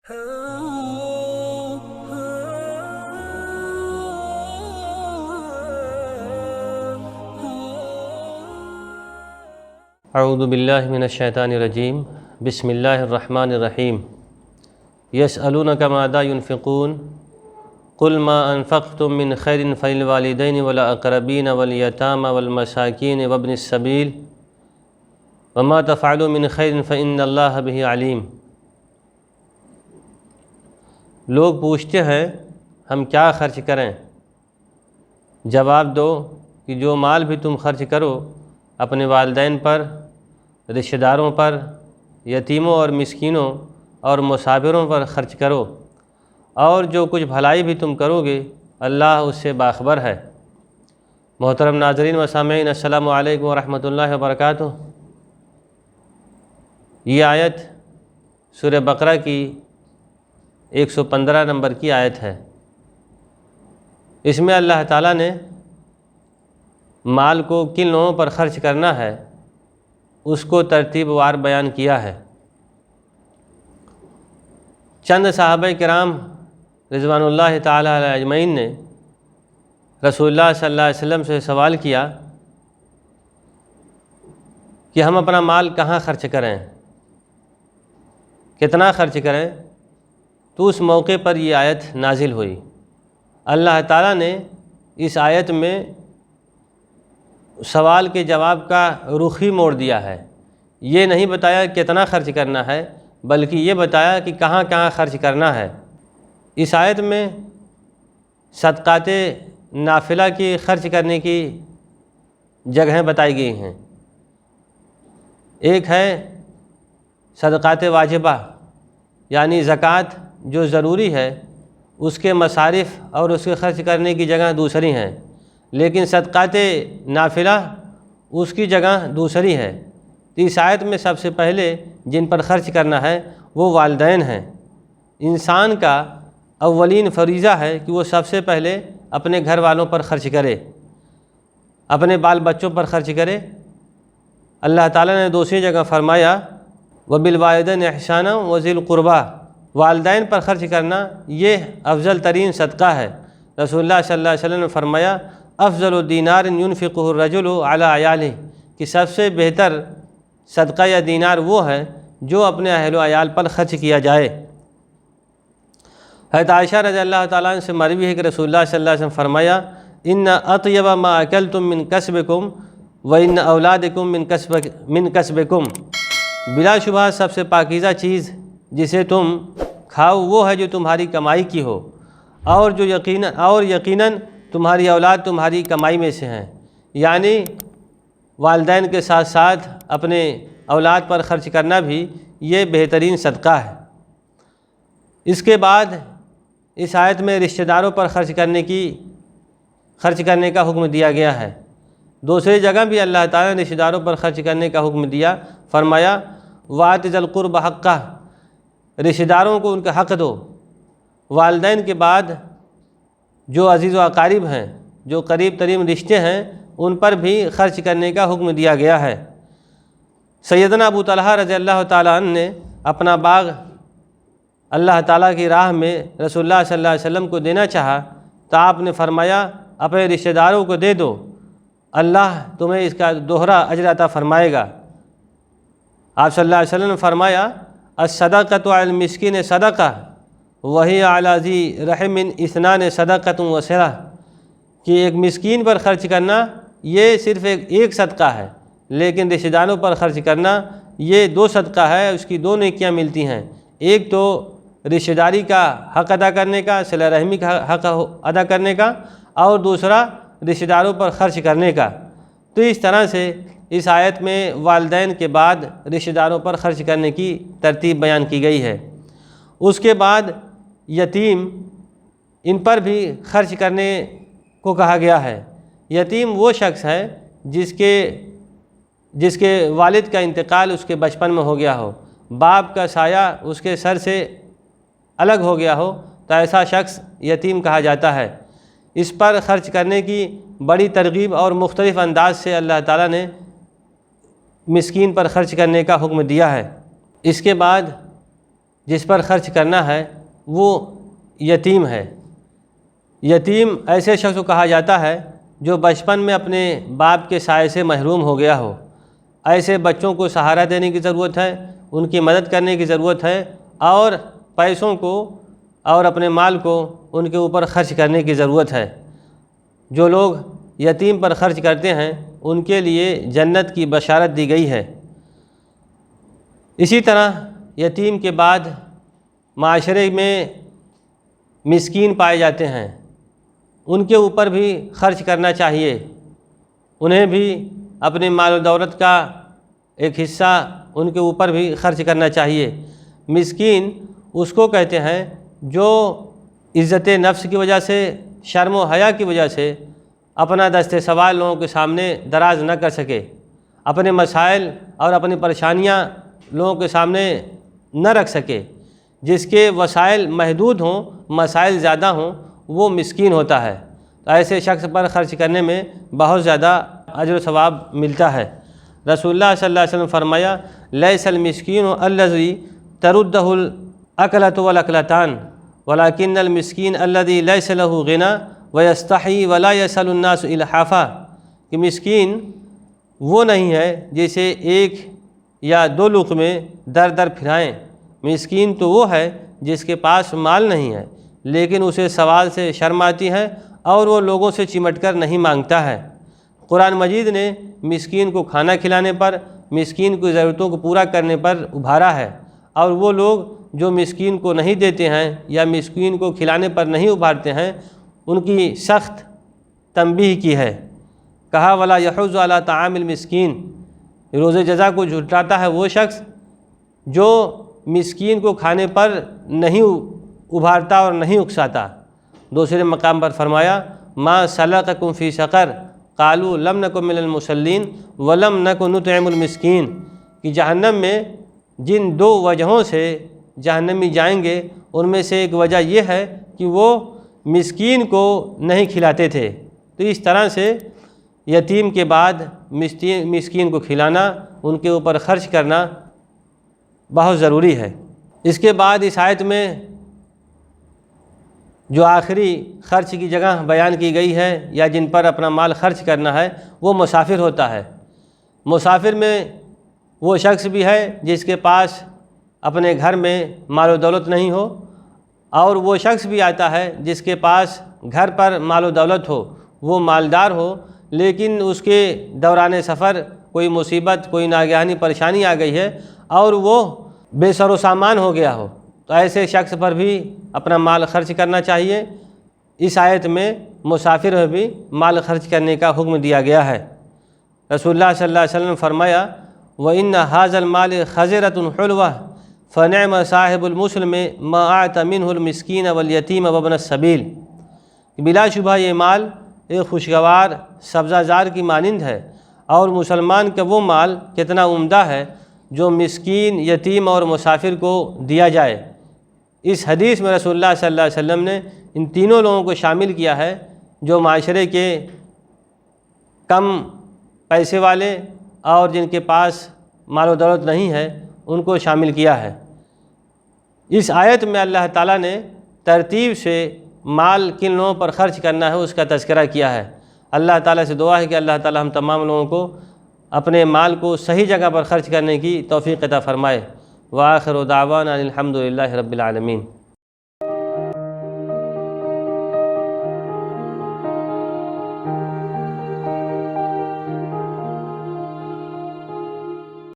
اعوذ باللہ من الشیطان الرجیم بسم اللہ الرحمن الرحیم یسألونک ماذا ینفقون قل ما انفقتم من خیر فللوالدین والاقربین والیتامى والمساکین وابن السبیل وما تفعلوا من خیر فإن اللہ بہ علیم۔ لوگ پوچھتے ہیں ہم کیا خرچ کریں؟ جواب دو کہ جو مال بھی تم خرچ کرو اپنے والدین پر، رشتہ داروں پر، یتیموں اور مسکینوں اور مسافروں پر خرچ کرو، اور جو کچھ بھلائی بھی تم کرو گے اللہ اس سے باخبر ہے۔ محترم ناظرین و سامعین، السلام علیکم ورحمۃ اللہ وبرکاتہ۔ یہ آیت سورہ بقرہ کی 115 نمبر کی آیت ہے۔ اس میں اللہ تعالیٰ نے مال کو کن لوگوں پر خرچ کرنا ہے اس کو ترتیب وار بیان کیا ہے۔ چند صحابہ کرام رضوان اللہ تعالی علیہ اجمعین نے رسول اللہ صلی اللہ علیہ وسلم سے سوال کیا کہ ہم اپنا مال کہاں خرچ کریں، کتنا خرچ کریں؟ تو اس موقع پر یہ آیت نازل ہوئی۔ اللہ تعالیٰ نے اس آیت میں سوال کے جواب کا رخ ہی موڑ دیا ہے۔ یہ نہیں بتایا کتنا خرچ کرنا ہے، بلکہ یہ بتایا کہ کہاں کہاں خرچ کرنا ہے۔ اس آیت میں صدقات نافلہ کی خرچ کرنے کی جگہیں بتائی گئی ہیں۔ ایک ہے صدقات واجبہ، یعنی زکوٰۃ جو ضروری ہے اس کے مصارف اور اس کے خرچ کرنے کی جگہ دوسری ہیں، لیکن صدقات نافلہ اس کی جگہ دوسری ہے۔ تو اس آیت میں سب سے پہلے جن پر خرچ کرنا ہے وہ والدین ہیں۔ انسان کا اولین فریضہ ہے کہ وہ سب سے پہلے اپنے گھر والوں پر خرچ کرے، اپنے بال بچوں پر خرچ کرے۔ اللہ تعالیٰ نے دوسری جگہ فرمایا وَبِالْوَالِدَيْنِ إِحْسَانًا وَذِي الْقُرْبَىٰ، والدین پر خرچ کرنا یہ افضل ترین صدقہ ہے۔ رسول اللہ صلی اللہ علیہ وسلم نے فرمایا افضل دینار ينفقه الرجل على عیالہ، کہ سب سے بہتر صدقہ یا دینار وہ ہے جو اپنے اہل و عیال پر خرچ کیا جائے۔ حضرت عائشہ رضی اللہ تعالیٰ عنہ سے مروی ہے کہ رسول اللہ صلی اللہ علیہ وسلم فرمایا ان اطیب ما اکلتم من کسبکم وان اولادکم من کسبکم، بلا شبہ سب سے پاکیزہ چیز جسے تم کھاؤ وہ ہے جو تمہاری کمائی کی ہو، اور جو یقیناً تمہاری اولاد تمہاری کمائی میں سے ہیں۔ یعنی والدین کے ساتھ ساتھ اپنے اولاد پر خرچ کرنا بھی یہ بہترین صدقہ ہے۔ اس کے بعد اس آیت میں رشتہ داروں پر خرچ کرنے کا حکم دیا گیا ہے۔ دوسری جگہ بھی اللہ تعالیٰ نے رشتہ داروں پر خرچ کرنے کا حکم دیا، فرمایا وَآتِ ذِی الْقُرْبَىٰ حَقَّهُ، رشتہ داروں کو ان کا حق دو۔ والدین کے بعد جو عزیز و اقارب ہیں، جو قریب ترین رشتے ہیں، ان پر بھی خرچ کرنے کا حکم دیا گیا ہے۔ سیدنا ابو طلحہ رضی اللہ تعالیٰ عنہ نے اپنا باغ اللہ تعالیٰ کی راہ میں رسول اللہ صلی اللہ علیہ وسلم کو دینا چاہا تو آپ نے فرمایا اپنے رشتہ داروں کو دے دو، اللہ تمہیں اس کا دوہرا اجر عطا فرمائے گا۔ آپ صلی اللہ علیہ وسلم نے فرمایا الصدقۃ علی المسکین صدقہ وہی علی ذی رحم اثنان صدقۃ وصلہ، کہ ایک مسکین پر خرچ کرنا یہ صرف ایک صدقہ ہے، لیکن رشتہ داروں پر خرچ کرنا یہ دو صدقہ ہے، اس کی دو نیکیاں ملتی ہیں۔ ایک تو رشتہ داری کا حق ادا کرنے کا، صلہ رحمی کا حق ادا کرنے کا، اور دوسرا رشتہ داروں پر خرچ کرنے کا۔ تو اس طرح سے اس آیت میں والدین کے بعد رشتہ داروں پر خرچ کرنے کی ترتیب بیان کی گئی ہے۔ اس کے بعد یتیم، ان پر بھی خرچ کرنے کو کہا گیا ہے۔ یتیم وہ شخص ہے جس کے والد کا انتقال اس کے بچپن میں ہو گیا ہو، باپ کا سایہ اس کے سر سے الگ ہو گیا ہو، تو ایسا شخص یتیم کہا جاتا ہے۔ اس پر خرچ کرنے کی بڑی ترغیب اور مختلف انداز سے اللہ تعالیٰ نے مسکین پر خرچ کرنے کا حکم دیا ہے۔ اس کے بعد جس پر خرچ کرنا ہے وہ یتیم ہے۔ یتیم ایسے شخص کو کہا جاتا ہے جو بچپن میں اپنے باپ کے سائے سے محروم ہو گیا ہو۔ ایسے بچوں کو سہارا دینے کی ضرورت ہے، ان کی مدد کرنے کی ضرورت ہے، اور پیسوں کو اور اپنے مال کو ان کے اوپر خرچ کرنے کی ضرورت ہے۔ جو لوگ یتیم پر خرچ کرتے ہیں ان کے لیے جنت کی بشارت دی گئی ہے۔ اسی طرح یتیم کے بعد معاشرے میں مسکین پائے جاتے ہیں، ان کے اوپر بھی خرچ کرنا چاہیے، انہیں بھی اپنے مال و دولت کا ایک حصہ ان کے اوپر بھی خرچ کرنا چاہیے۔ مسکین اس کو کہتے ہیں جو عزت نفس کی وجہ سے، شرم و حیا کی وجہ سے اپنا دست سوال لوگوں کے سامنے دراز نہ کر سکے، اپنے مسائل اور اپنی پریشانیاں لوگوں کے سامنے نہ رکھ سکے۔ جس کے وسائل محدود ہوں، مسائل زیادہ ہوں، وہ مسکین ہوتا ہے۔ تو ایسے شخص پر خرچ کرنے میں بہت زیادہ اجر و ثواب ملتا ہے۔ رسول اللہ صلی اللہ علیہ وسلم فرمایا لیس المسکین الذی تردہ الاکلۃ والاکلتان ولکن المسکین الذی لیس لہ غنی ویستحی ولا یسأل الناس الحافا، کہ مسکین وہ نہیں ہے جسے ایک یا دو لقمے در در پھرائیں۔ مسکین تو وہ ہے جس کے پاس مال نہیں ہے لیکن اسے سوال سے شرم آتی ہے اور وہ لوگوں سے چمٹ کر نہیں مانگتا ہے۔ قرآن مجید نے مسکین کو کھانا کھلانے پر، مسکین کی ضرورتوں کو پورا کرنے پر ابھارا ہے، اور وہ لوگ جو مسکین کو نہیں دیتے ہیں یا مسکین کو کھلانے پر نہیں ابھارتے ہیں ان کی سخت تنبیہ کی ہے۔ کہا ولا یحض علی طعام المسکین، روز جزا کو جھٹلاتا ہے وہ شخص جو مسکین کو کھانے پر نہیں ابھارتا اور نہیں اکساتا۔ دوسرے مقام پر فرمایا ما سلککم فی سقر قالوا لم نک من المصلین ولم نک نطعم المسکین، کہ جہنم میں جن دو وجہوں سے جہنمی جائیں گے ان میں سے ایک وجہ یہ ہے کہ وہ مسکین کو نہیں کھلاتے تھے۔ تو اس طرح سے یتیم کے بعد مسکین کو کھلانا، ان کے اوپر خرچ کرنا بہت ضروری ہے۔ اس کے بعد اس آیت میں جو آخری خرچ کی جگہ بیان کی گئی ہے یا جن پر اپنا مال خرچ کرنا ہے وہ مسافر ہوتا ہے۔ مسافر میں وہ شخص بھی ہے جس کے پاس اپنے گھر میں مال و دولت نہیں ہو، اور وہ شخص بھی آتا ہے جس کے پاس گھر پر مال و دولت ہو، وہ مالدار ہو، لیکن اس کے دوران سفر کوئی مصیبت، کوئی ناگہانی پریشانی آ گئی ہے اور وہ بے سر و سامان ہو گیا ہو، تو ایسے شخص پر بھی اپنا مال خرچ کرنا چاہیے۔ اس آیت میں مسافر میں بھی مال خرچ کرنے کا حکم دیا گیا ہے۔ رسول اللہ صلی اللہ علیہ وسلم نے فرمایا وَإِنَّ هَذَا الْمَالِ خَزِرَةٌ حُلْوَةٌ فَنِعْمَ صَاحِبُ الْمُسْلِمِ مَا أَعْطَى مِنْهُ الْمِسْكِينَ وَالْيَتِيمَ وَابْنَ السَّبِيلِ، بلا شبہ یہ مال ایک خوشگوار سبزہ زار کی مانند ہے، اور مسلمان کا وہ مال کتنا عمدہ ہے جو مسکین، یتیم اور مسافر کو دیا جائے۔ اس حدیث میں رسول اللہ صلی اللہ علیہ وسلم نے ان تینوں لوگوں کو شامل کیا ہے جو معاشرے کے کم پیسے والے اور جن کے پاس مال و دولت نہیں ہے ان کو شامل کیا ہے۔ اس آیت میں اللہ تعالیٰ نے ترتیب سے مال کن لوگوں پر خرچ کرنا ہے اس کا تذکرہ کیا ہے۔ اللہ تعالیٰ سے دعا ہے کہ اللہ تعالیٰ ہم تمام لوگوں کو اپنے مال کو صحیح جگہ پر خرچ کرنے کی توفیق عطا فرمائے۔ وآخر دعوانا الحمد للہ رب العالمین۔